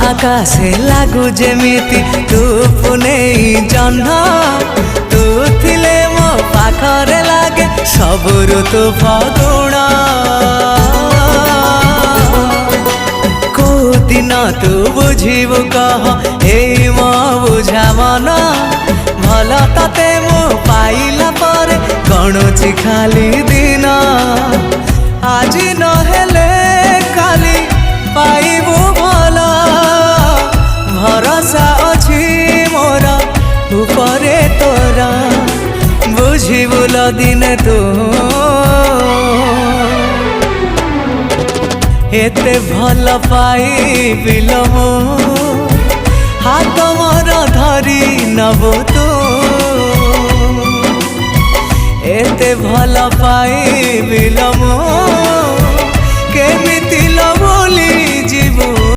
ମହାକାଶେ ଲାଗୁ ଯେମିତି ତୁ ପୁନେଇ ଜହ୍ନ ତୁ ଥିଲେ ମୋ ପାଖରେ ଲାଗେ ସବୁ ଋତୁ ଫଗୁଣ କୋଉ ଦିନ ତୁ ବୁଝିବୁ କହ ଏଇ ମୋ ବୁଝା ମନ ଭଲ ତତେ ମୁଁ ପାଇଲା ପରେ ଗଣୁଛି ଖାଲି ଦିନ ଆଜି ନହେଲେ କାଲି ପାଇବୁ ଭଲ ଭରସା ଅଛି ମୋର ଉପରେ ତୋର ବୁଝିବୁ ଲ ଦିନେ ତୁ एते भल पाइबिल मो हाथ मोर धरी नबो तू एते भल पाइबिल मो केमिति लो बोली